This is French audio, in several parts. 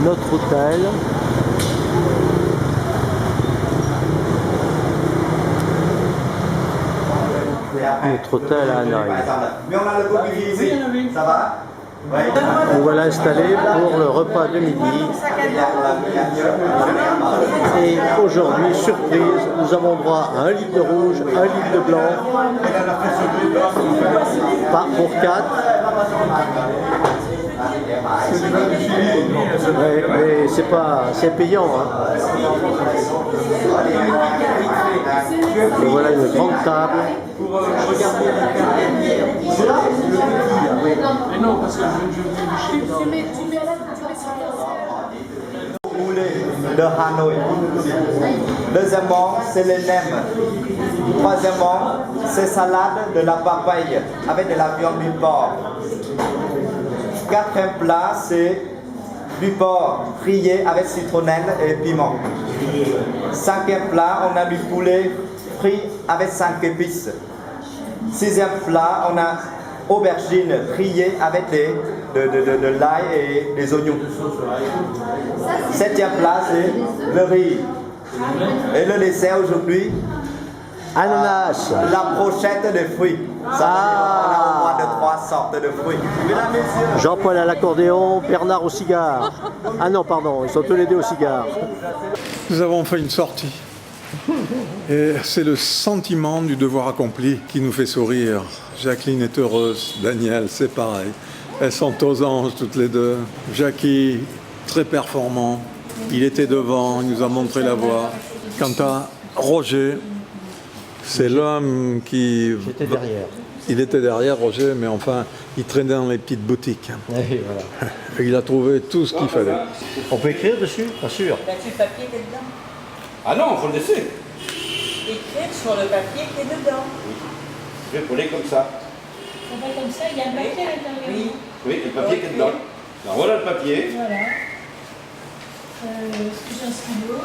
notre hôtel. Notre hôtel à Hanoï. Nous voilà installés pour le repas de midi. Et aujourd'hui, surprise, nous avons droit à 1 litre de rouge, 1 litre de blanc. Pas pour 4. Mais c'est payant. Hein. Et voilà une grande table. De Hanoï. Deuxièmement, c'est les nems. Troisièmement, c'est salade de la papaye avec de la viande du porc. Quatrième plat, c'est du porc grillé avec citronnelle et piment. Cinquième plat, on a du poulet frit avec 5 épices. Sixième plat, on a aubergine grillée avec de l'ail et des oignons. Septième plat, c'est le riz. Et le dessert aujourd'hui, ananas. La brochette de fruits. Ça, on a au moins de 3 sortes de fruits. Mesdames, messieurs. Jean-Paul à l'accordéon, Bernard au cigare. Ah non, pardon, ils sont tous les deux au cigare. Nous avons fait une sortie. Et c'est le sentiment du devoir accompli qui nous fait sourire. Jacqueline est heureuse, Daniel, c'est pareil. Elles sont aux anges toutes les deux. Jackie, très performant. Il était devant, il nous a montré la voie. Quant à Roger, c'est l'homme qui... J'étais derrière. Il était derrière, Roger, mais enfin, il traînait dans les petites boutiques. Et voilà. Et il a trouvé tout ce qu'il fallait. On peut écrire dessus, bien sûr. Il y a du papier qui est dedans. Ah non, il faut le laisser. Écrire sur le papier qui est dedans. Je vais coller comme ça. On va comme ça, il y a un papier à l'intérieur. Oui. Oui, le papier qui est dedans. Alors voilà le papier. Voilà. Est-ce que j'ai un stylo?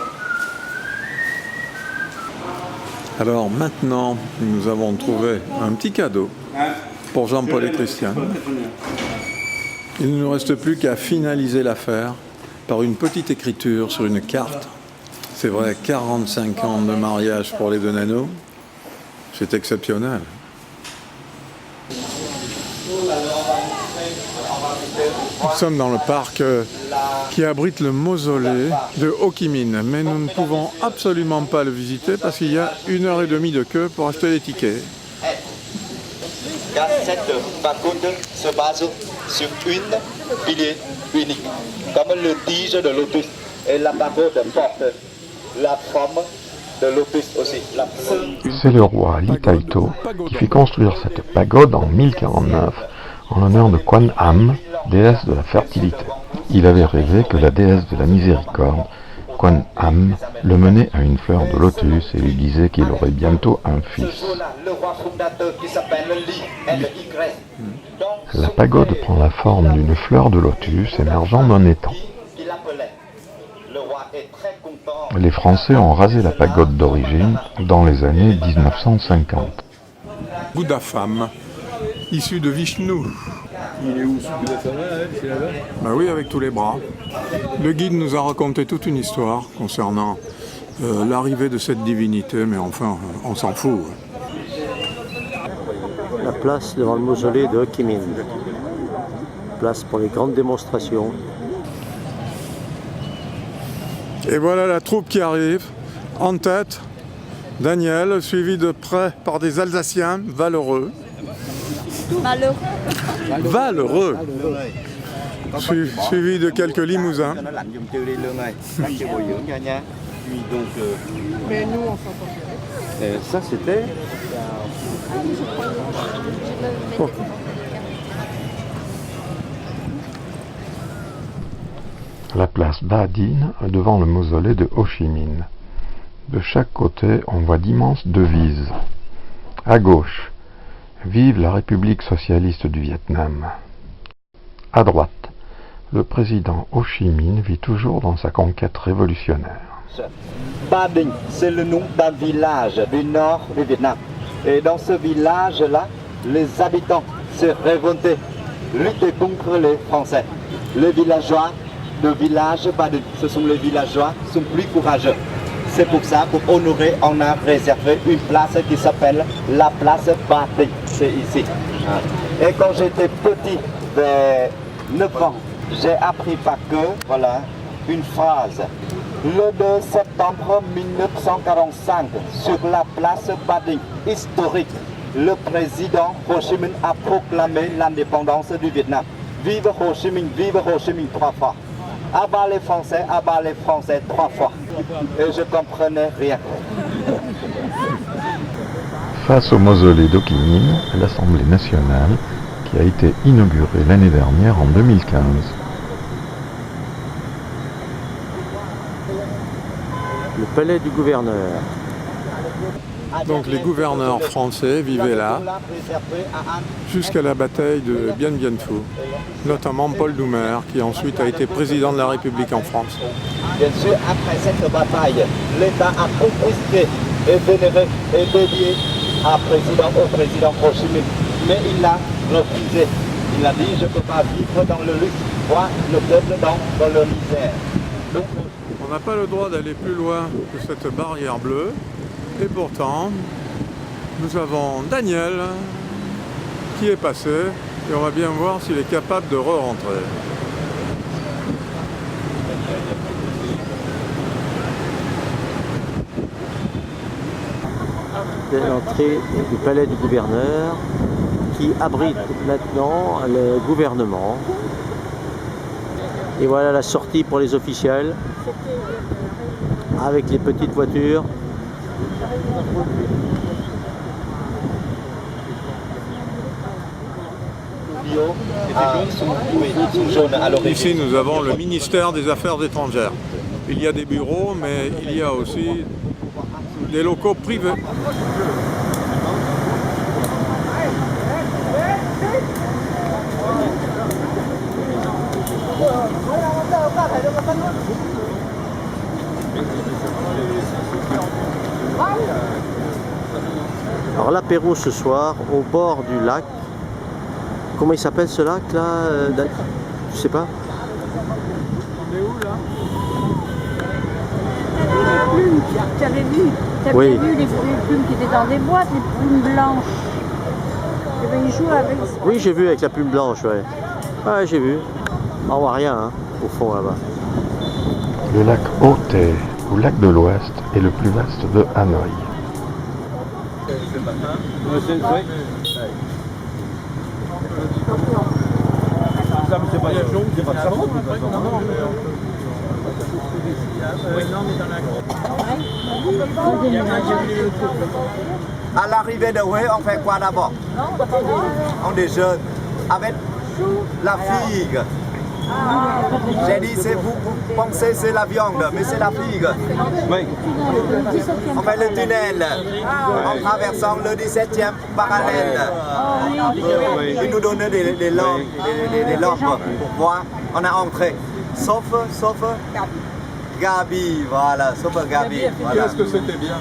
Alors maintenant, nous avons trouvé un petit cadeau pour Jean-Paul et Christiane. Il ne nous reste plus qu'à finaliser l'affaire par une petite écriture sur une carte. C'est vrai, 45 ans de mariage pour les deux nanos. C'est exceptionnel. Nous sommes dans le parc qui abrite le mausolée de Ho Chi Minh, mais nous ne pouvons absolument pas le visiter parce qu'il y a 1h30 de queue pour acheter les tickets. Car cette pagode se base sur une pilier unique, comme le tige de lotus. Et la pagode porte la forme de lotus aussi. C'est le roi Li Taito qui fit construire cette pagode en 1049 en l'honneur de Quan Am, déesse de la fertilité. Il avait rêvé que la déesse de la miséricorde, Quan Am, le menait à une fleur de lotus et lui disait qu'il aurait bientôt un fils. La pagode prend la forme d'une fleur de lotus émergeant d'un étang. Les Français ont rasé la pagode d'origine dans les années 1950. Bouddha femme, issu de Vishnu. Il est où ce Bouddha femme? C'est là-bas. Ben oui, avec tous les bras. Le guide nous a raconté toute une histoire concernant l'arrivée de cette divinité, mais enfin, on s'en fout. La place devant le mausolée de Ho Chi Minh. Place pour les grandes démonstrations. Et voilà la troupe qui arrive, en tête, Daniel, suivi de près par des Alsaciens valeureux. Valeureux. Suivi de quelques limousins. Mais nous, on s'entend. Ça, c'était... Oh. La place Ba Dinh devant le mausolée de Ho Chi Minh. De chaque côté, on voit d'immenses devises. À gauche, vive la République socialiste du Vietnam. À droite, le président Ho Chi Minh vit toujours dans sa conquête révolutionnaire. Ba Dinh, c'est le nom d'un village du nord du Vietnam. Et dans ce village-là, les habitants se révoltaient, luttaient contre les Français. Les villageois de village Badin. Ce sont les villageois qui sont plus courageux. C'est pour ça, pour honorer, on a réservé une place qui s'appelle la place Badin. C'est ici. Et quand j'étais petit, vers 9 ans, j'ai appris par cœur, voilà, une phrase. Le 2 septembre 1945, sur la place Badin, historique, le président Ho Chi Minh a proclamé l'indépendance du Vietnam. Vive Ho Chi Minh 3 fois. Abat les Français 3 fois. Et je comprenais rien. Face au mausolée d'Ho Chi Minh, l'Assemblée nationale, qui a été inaugurée l'année dernière en 2015. Le palais du gouverneur. Donc les gouverneurs français vivaient là jusqu'à la bataille de Bien Bien Phu, notamment Paul Doumer, qui ensuite a été président de la République en France. Bien sûr, après cette bataille, l'État a confisqué et vénéré et dédié au président Ho Chi Minh. Mais il l'a refusé. Il a dit, je ne peux pas vivre dans le luxe, moi, le peuple dans le misère. Donc, On n'a pas le droit d'aller plus loin que cette barrière bleue, et pourtant, nous avons Daniel qui est passé, et on va bien voir s'il est capable de re-rentrer. C'est l'entrée du palais du gouverneur qui abrite maintenant le gouvernement. Et voilà la sortie pour les officiels avec les petites voitures. sont jaunes à l'origine. Ici, nous avons le ministère des Affaires étrangères. Il y a des bureaux, mais il y a aussi des locaux privés. Alors l'apéro ce soir au bord du lac. Comment il s'appelle ce lac là Je sais pas. Les plumes, tu avais vu, Oui. vu les plumes qui étaient dans des boîtes, les plumes blanches. Et bien, ils jouent avec ça. Oui, j'ai vu avec la plume blanche, ouais. Ouais, j'ai vu. On voit rien hein, au fond là-bas. Le lac Ho Tay, ou lac de l'Ouest, est le plus vaste de Hanoï. À l'arrivée de Huế, on fait quoi d'abord? On déjeune avec la figue. J'ai dit, vous pensez c'est la viande, mais c'est la figue. Oui. On fait le tunnel en traversant le 17e parallèle. Ils nous donnent des lampes pour voir. On a entré. Sauf Gabi, voilà, sauf Gabi. Voilà. Qu'est-ce que c'était bien?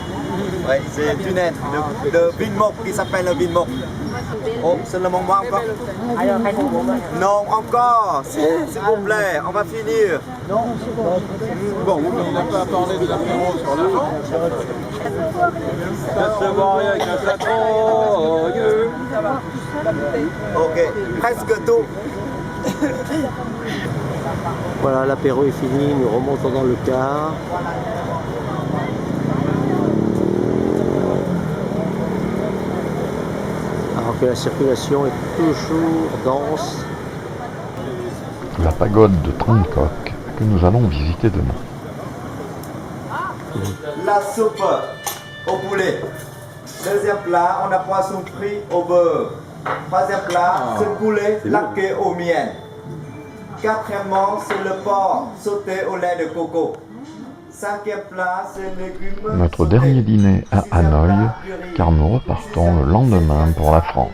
Oui, c'est un tunnel de Vinmoc qui s'appelle le Vinmoc. Oh, c'est le moment encore? Non, encore, s'il vous plaît, on va finir. Bon, il n'a pas parlé de l'apéro sur l'avant. Ça se voit rien avec un citron. Ok, presque tout. Voilà, l'apéro est fini, nous remontons dans le car. Alors que la circulation est toujours dense. La pagode de Trangkok, que nous allons visiter demain. La soupe au poulet. Deuxième plat, on a poisson frit au beurre. Troisième plat, c'est poulet laqué au miel. Quatrièmement, c'est le porc sauté au lait de coco. Cinquième plat, c'est légumes. Notre sautés. dernier dîner à Sixième Hanoï, plat, du riz. car nous repartons le lendemain pour la France.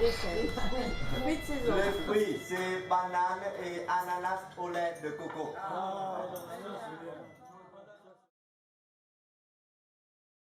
Les fruits, c'est banane et ananas au lait de coco.